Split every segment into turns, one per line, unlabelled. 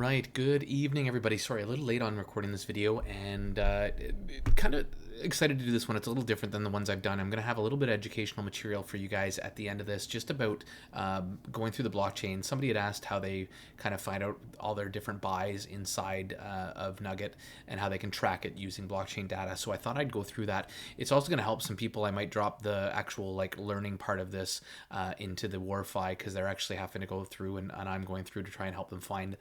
right, good evening, everybody. Sorry, a little late on recording this video, and kind of excited to do this one. It's a little different than the ones I've done. I'm going to have a little bit of educational material for you guys at the end of this, just about going through the blockchain. Somebody had asked how they kind of find out all their different buys inside of Nugget and how they can track it using blockchain data. So I thought I'd go through that. It's also going to help some people. I might drop the actual like learning part of this into the Warfi because they're actually having to go through, and I'm going through to try and help them find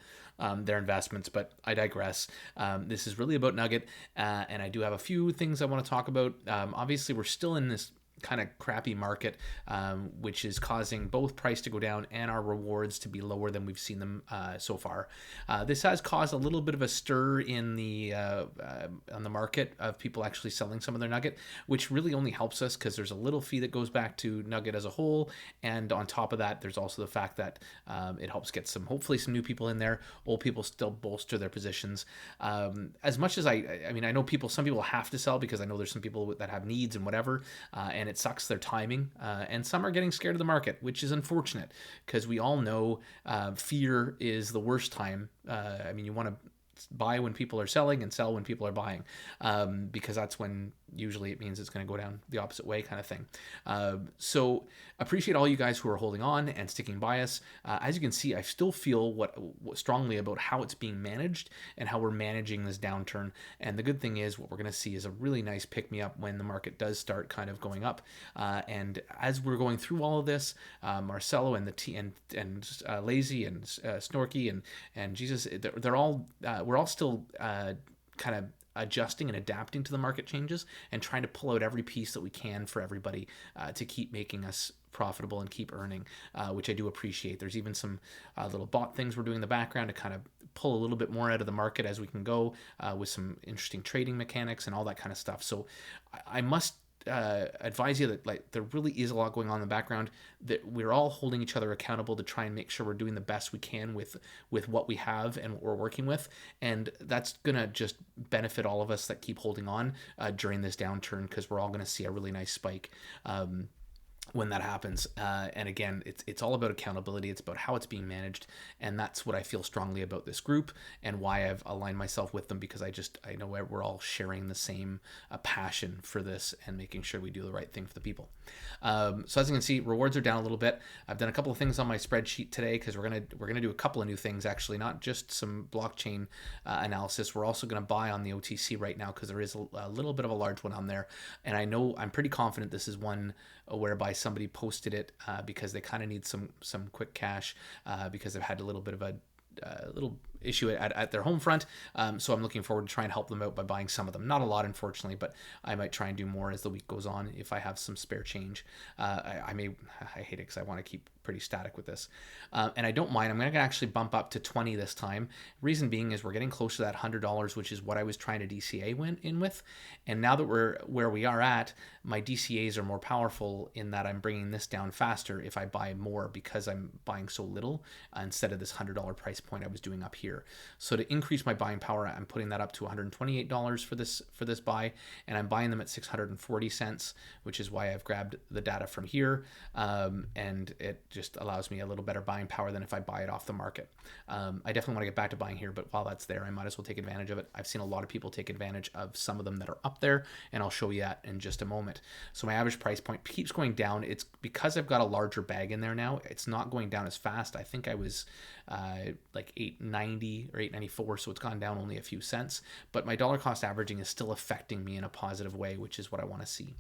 their investments. But I digress. This is really about Nugget, and I do have a few things I want to talk about. Obviously, we're still in this kind of crappy market, which is causing both price to go down and our rewards to be lower than we've seen them so far. This has caused a little bit of a stir in the on the market of people actually selling some of their Nugget, which really only helps us because there's a little fee that goes back to Nugget as a whole, and on top of that, there's also the fact that it helps get hopefully some new people in there. Old people still bolster their positions. As much as I mean, I know some people have to sell because I know there's some people that have needs and whatever, and it sucks their timing, and some are getting scared of the market, which is unfortunate because we all know fear is the worst time. I mean, you want to buy when people are selling and sell when people are buying, because that's when usually it means it's going to go down the opposite way, kind of thing. So appreciate all you guys who are holding on and sticking by us. As you can see, I still feel what strongly about how it's being managed and how we're managing this downturn. And the good thing is what we're going to see is a really nice pick me up when the market does start kind of going up. And as we're going through all of this, Marcelo and Lazy and Snorky and Jesus, they're all we're all still kind of adjusting and adapting to the market changes and trying to pull out every piece that we can for everybody to keep making us profitable and keep earning, which I do appreciate. There's even some little bot things we're doing in the background to kind of pull a little bit more out of the market as we can go, with some interesting trading mechanics and all that kind of stuff. So I must advise you that like there really is a lot going on in the background, that we're all holding each other accountable to try and make sure we're doing the best we can with what we have and what we're working with, and that's gonna just benefit all of us that keep holding on during this downturn, because we're all gonna see a really nice spike when that happens. And again, it's all about accountability. It's about how it's being managed, and that's what I feel strongly about this group and why I've aligned myself with them, because I know we're all sharing the same passion for this and making sure we do the right thing for the people. So as you can see, rewards are down a little bit. I've done a couple of things on my spreadsheet today because we're gonna do a couple of new things, actually, not just some blockchain analysis. We're also gonna buy on the OTC right now because there is a little bit of a large one on there, and I'm pretty confident this is one whereby somebody posted it because they kind of need some quick cash, because they've had a little bit of a little issue at their home front. So I'm looking forward to try and help them out by buying some of them. Not a lot, unfortunately, but I might try and do more as the week goes on if I have some spare change. I hate it because I want to keep pretty static with this. And I don't mind. I'm going to actually bump up to 20 this time. Reason being is we're getting close to that $100, which is what I was trying to DCA went in with. And now that we're where we are at, my DCAs are more powerful in that I'm bringing this down faster if I buy more, because I'm buying so little instead of this $100 price point I was doing up here. So to increase my buying power, I'm putting that up to $128 for this buy, and I'm buying them at 640 cents, which is why I've grabbed the data from here, and it just allows me a little better buying power than if I buy it off the market. I definitely want to get back to buying here, but while that's there, I might as well take advantage of it. I've seen a lot of people take advantage of some of them that are up there, and I'll show you that in just a moment. So my average price point keeps going down. It's because I've got a larger bag in there now. It's not going down as fast. I think I was like $8.90 or $8.94, so it's gone down only a few cents, but my dollar cost averaging is still affecting me in a positive way, which is what I want to see.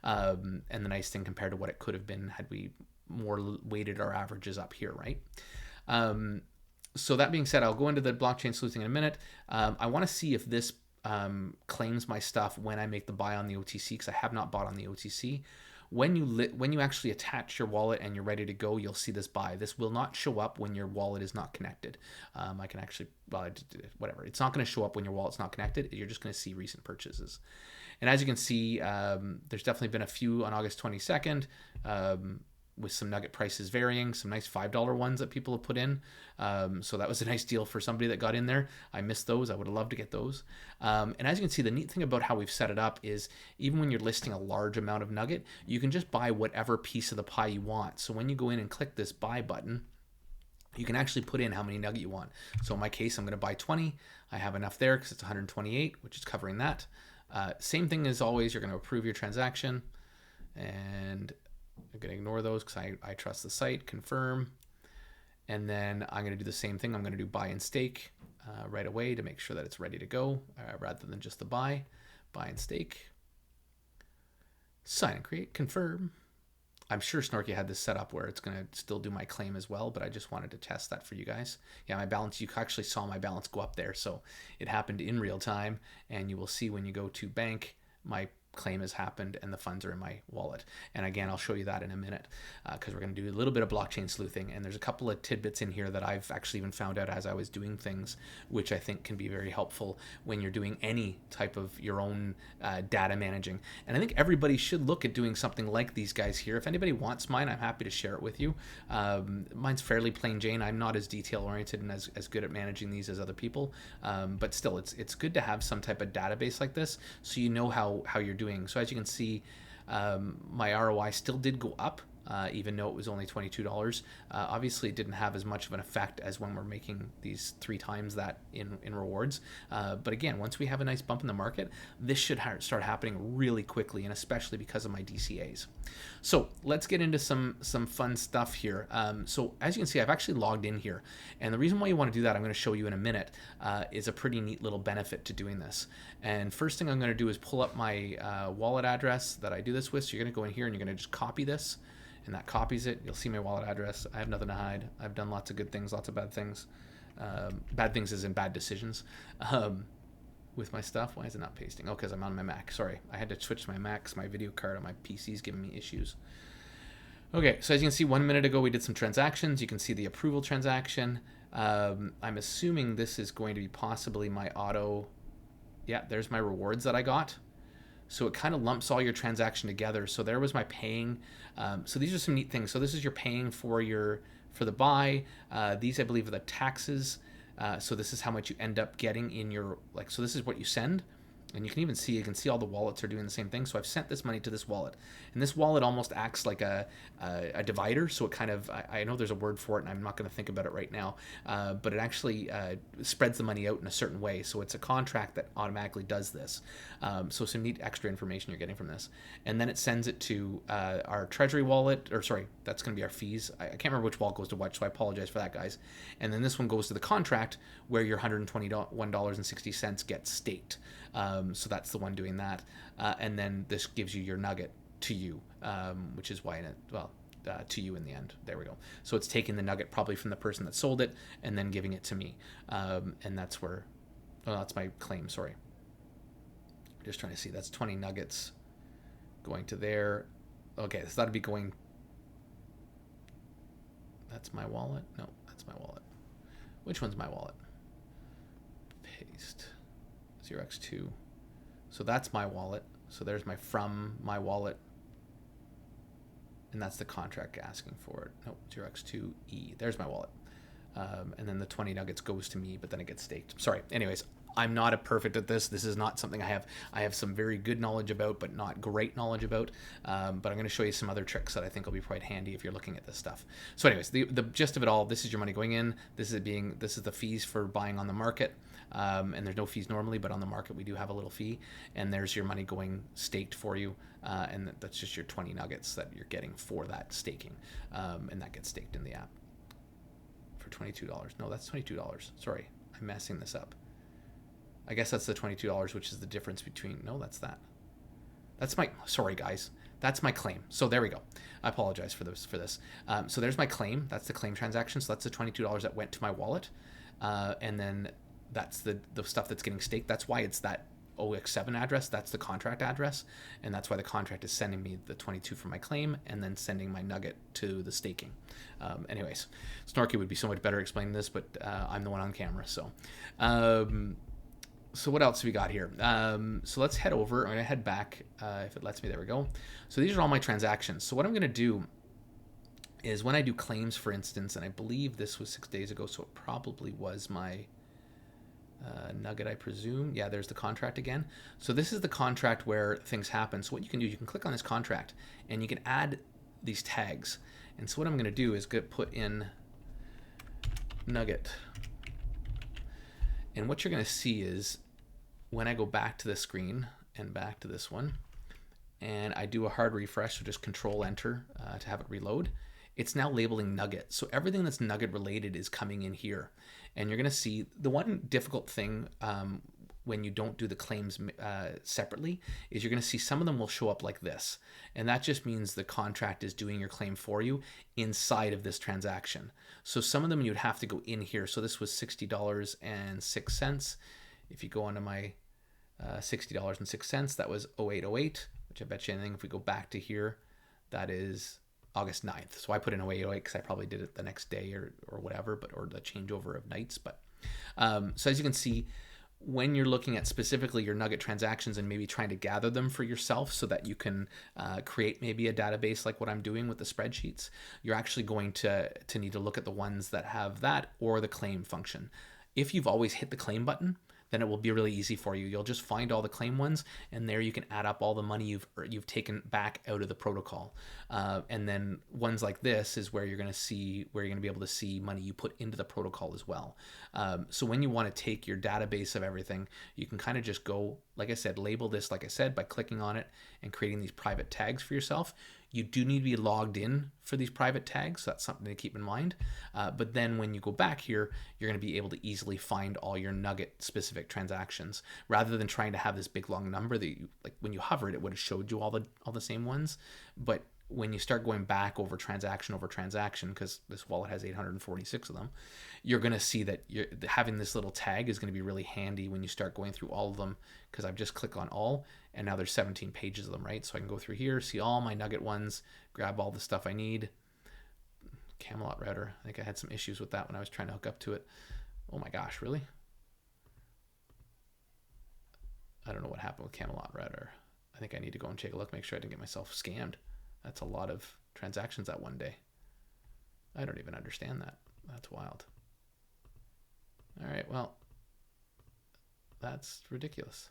And the nice thing compared to what it could have been had we more weighted our averages up here, right? So that being said, I'll go into the blockchain sleuthing in a minute. I want to see if this claims my stuff when I make the buy on the OTC, because I have not bought on the OTC. When you actually attach your wallet and you're ready to go, you'll see this buy. This will not show up when your wallet is not connected. I can actually, whatever. It's not going to show up when your wallet's not connected. You're just going to see recent purchases. And as you can see, there's definitely been a few on August 22nd. With some nugget prices varying, some nice $5 ones that people have put in. So that was a nice deal for somebody that got in there. I missed those. I would have loved to get those. And as you can see, the neat thing about how we've set it up is even when you're listing a large amount of nugget, you can just buy whatever piece of the pie you want. So when you go in and click this buy button, you can actually put in how many nugget you want. So in my case, I'm going to buy 20. I have enough there because it's 128, which is covering that. Same thing as always, you're going to approve your transaction, and I'm going to ignore those because I trust the site, confirm. And then I'm going to do the same thing. I'm going to do buy and stake right away to make sure that it's ready to go rather than just the buy and stake. Sign and create, confirm. I'm sure Snorky had this set up where it's going to still do my claim as well, but I just wanted to test that for you guys. Yeah, my balance, you actually saw my balance go up there, so it happened in real time, and you will see when you go to bank, my claim has happened and the funds are in my wallet. And again, I'll show you that in a minute because we're going to do a little bit of blockchain sleuthing, and there's a couple of tidbits in here that I've actually even found out as I was doing things, which I think can be very helpful when you're doing any type of your own data managing. And I think everybody should look at doing something like these guys here. If anybody wants mine, I'm happy to share it with you. Mine's fairly plain Jane. I'm not as detail oriented and as good at managing these as other people, but still it's good to have some type of database like this so you know how you're doing. So as you can see, my ROI still did go up, even though it was only $22. Obviously, it didn't have as much of an effect as when we're making these 3 times that in rewards. But again, once we have a nice bump in the market, this should start happening really quickly, and especially because of my DCAs. So let's get into some fun stuff here. So as you can see, I've actually logged in here. And the reason why you want to do that, I'm going to show you in a minute, is a pretty neat little benefit to doing this. And first thing I'm going to do is pull up my wallet address that I do this with. So you're going to go in here and you're going to just copy this. And that copies it. You'll see my wallet address. I have nothing to hide. I've done lots of good things, lots of bad things. Bad things as in bad decisions with my stuff. Why is it not pasting? Oh, because I'm on my Mac. Sorry. I had to switch to my Mac because my video card on my PC is giving me issues. Okay, so as you can see, 1 minute ago we did some transactions. You can see the approval transaction. I'm assuming this is going to be possibly my auto. Yeah, there's my rewards that I got. So it kind of lumps all your transaction together. So there was my paying. So these are some neat things. So this is your paying for the buy. These I believe are the taxes. So this is how much you end up getting in your so this is what you send. And you can see all the wallets are doing the same thing. So I've sent this money to this wallet, and this wallet almost acts like a divider. So it kind of, I know there's a word for it, and I'm not going to think about it right now, but it actually spreads the money out in a certain way. So it's a contract that automatically does this. So some neat extra information you're getting from this, and then it sends it to our treasury wallet, or sorry, that's going to be our fees. I can't remember which wallet goes to what, so I apologize for that, guys. And then this one goes to the contract where your $121.60 gets staked. So that's the one doing that. And then this gives you your nugget to you, which is why, to you in the end. There we go. So it's taking the nugget probably from the person that sold it and then giving it to me. And that's where, that's my claim, sorry. Just trying to see, that's 20 nuggets going to there. Okay, so that'd be going, that's my wallet? No, that's my wallet. Which one's my wallet? Paste. 0x2. So that's my wallet. So there's my from my wallet. And that's the contract asking for it. Nope, 0x2E. There's my wallet. And then the 20 nuggets goes to me, but then it gets staked. Sorry. Anyways, I'm not a perfect at this. This is not something I have some very good knowledge about, but not great knowledge about. But I'm going to show you some other tricks that I think will be quite handy if you're looking at this stuff. So anyways, the gist of it all, this is your money going in. This is the fees for buying on the market. And there's no fees normally, but on the market we do have a little fee. And there's your money going staked for you. And that's just your 20 nuggets that you're getting for that staking. And that gets staked in the app for $22. No, that's $22. Sorry, I'm messing this up. I guess that's the $22, which is the difference between, no, that's that. That's my, sorry guys, that's my claim. So there we go. I apologize for this. So there's my claim. That's the claim transaction. So that's the $22 that went to my wallet. And then that's the stuff that's getting staked. That's why it's that OX7 address. That's the contract address. And that's why the contract is sending me the 22 for my claim and then sending my nugget to the staking. Anyways, Snorky would be so much better explaining this, but I'm the one on camera. So, so what else we got here? So let's head over. I'm going to head back if it lets me. There we go. So these are all my transactions. So what I'm going to do is when I do claims, for instance, and I believe this was 6 days ago, so it probably was my nugget, I presume. Yeah, there's the contract again. So this is the contract where things happen. So what you can do, you can click on this contract and you can add these tags. And so what I'm going to do is put in nugget. And what you're going to see is when I go back to the screen and back to this one, and I do a hard refresh, so just Control Enter to have it reload, it's now labeling nugget. So everything that's nugget related is coming in here. And you're going to see the one difficult thing when you don't do the claims separately is you're going to see some of them will show up like this. And that just means the contract is doing your claim for you inside of this transaction. So some of them you'd have to go in here. So this was $60.06. If you go onto my $60.06, that was 0808, which I bet you anything, if we go back to here, that is August 9th. So I put in 0808 because I probably did it the next day or whatever, or the changeover of nights. But so as you can see, when you're looking at specifically your nugget transactions and maybe trying to gather them for yourself so that you can create maybe a database like what I'm doing with the spreadsheets, you're actually going to need to look at the ones that have that or the claim function. If you've always hit the claim button, then it will be really easy for you. You'll just find all the claim ones, and there you can add up all the money you've taken back out of the protocol. And then ones like this is where you're going to be able to see money you put into the protocol as well. So when you want to take your database of everything, you can kind of just go, like I said, label this, like I said, by clicking on it and creating these private tags for yourself. You do need to be logged in for these private tags, so that's something to keep in mind. But then when you go back here, you're going to be able to easily find all your nugget specific transactions rather than trying to have this big long number that you, like when you hovered, it would have showed you all the same ones. But when you start going back over transaction, because this wallet has 846 of them, you're going to see that having this little tag is going to be really handy when you start going through all of them, because I've just clicked on all, and now there's 17 pages of them, right? So I can go through here, see all my nugget ones, grab all the stuff I need. Camelot router, I think I had some issues with that when I was trying to hook up to it. Oh my gosh, really? I don't know what happened with Camelot router. I think I need to go and take a look, make sure I didn't get myself scammed. That's a lot of transactions that one day. I don't even understand that. That's wild. All right, well, that's ridiculous.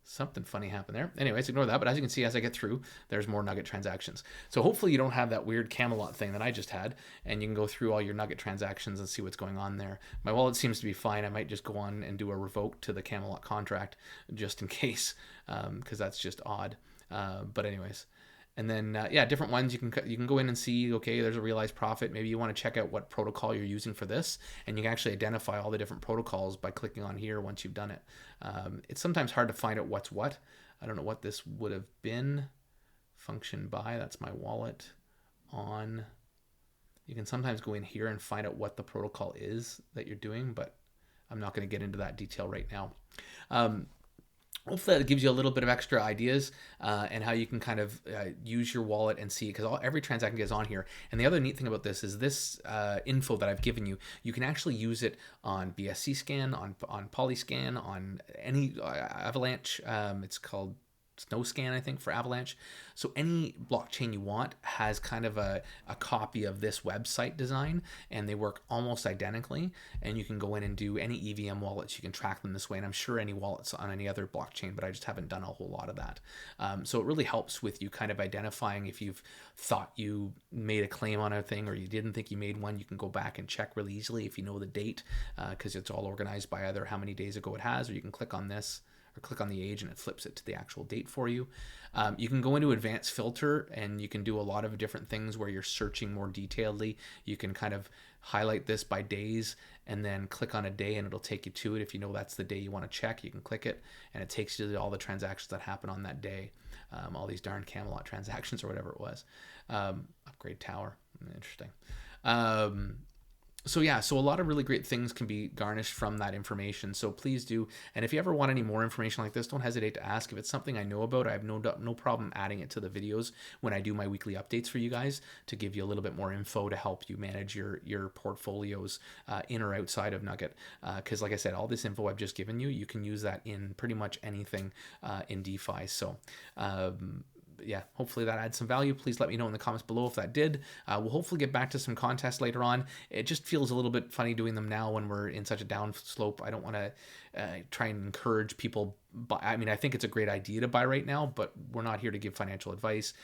Something funny happened there. Anyways, ignore that. But as you can see, as I get through, there's more nugget transactions. So hopefully you don't have that weird Camelot thing that I just had, and you can go through all your nugget transactions and see what's going on there. My wallet seems to be fine. I might just go on and do a revoke to the Camelot contract just in case, because that's just odd. But anyways. And then, different ones you can go in and see, okay, there's a realized profit. Maybe you want to check out what protocol you're using for this, and you can actually identify all the different protocols by clicking on here once you've done it. It's sometimes hard to find out what's what. I don't know what this would have been. Function by, that's my wallet. On. You can sometimes go in here and find out what the protocol is that you're doing, but I'm not going to get into that detail right now. Hopefully that gives you a little bit of extra ideas and how you can kind of use your wallet and see, because every transaction gets on here. And the other neat thing about this is this info that I've given you, you can actually use it on BSC Scan, on Polyscan, on any Avalanche. It's called Snowscan, I think, for Avalanche. So any blockchain you want has kind of a copy of this website design, and they work almost identically. And you can go in and do any EVM wallets. You can track them this way. And I'm sure any wallets on any other blockchain, but I just haven't done a whole lot of that. So it really helps with you kind of identifying if you've thought you made a claim on a thing or you didn't think you made one. You can go back and check really easily if you know the date, because it's all organized by either how many days ago it has, or you can click on this or click on the age and it flips it to the actual date for you. You can go into advanced filter and you can do a lot of different things where you're searching more detailedly. You can kind of highlight this by days and then click on a day and it'll take you to it. If you know that's the day you want to check, you can click it and it takes you to all the transactions that happen on that day. All these darn Camelot transactions or whatever it was. Upgrade tower, interesting. So a lot of really great things can be garnished from that information. So please do. And if you ever want any more information like this, don't hesitate to ask. If it's something I know about, I have no problem adding it to the videos when I do my weekly updates for you guys to give you a little bit more info to help you manage your portfolios in or outside of Nugget. Because like I said, all this info I've just given you, you can use that in pretty much anything in DeFi. So hopefully that adds some value. Please let me know in the comments below if that did. We'll hopefully get back to some contests later on. It just feels a little bit funny doing them now when we're in such a down slope. I don't want to try and encourage people buy. I mean, I think it's a great idea to buy right now, but we're not here to give financial advice.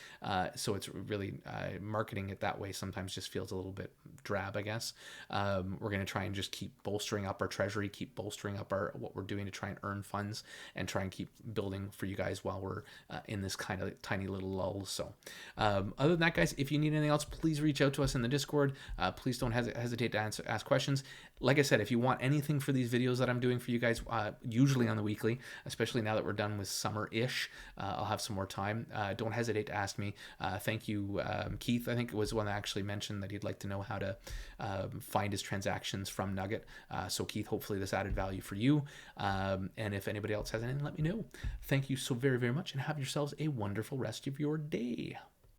So it's really marketing it that way sometimes just feels a little bit drab, I guess. We're going to try and just keep bolstering up our treasury, keep bolstering up our what we're doing to try and earn funds and try and keep building for you guys while we're in this kind of tiny little lull. So other than that, guys, if you need anything else, please reach out to us in the Discord. Please don't hesitate to ask questions. Like I said, if you want anything for these videos that I'm doing for you guys, usually on the weekly, especially now that we're done with summer-ish, I'll have some more time. Don't hesitate to ask me. Thank you, Keith. I think it was one that actually mentioned that he'd like to know how to find his transactions from Nugget. So Keith, hopefully this added value for you. And if anybody else has anything, let me know. Thank you so very, very much, and have yourselves a wonderful rest of your day.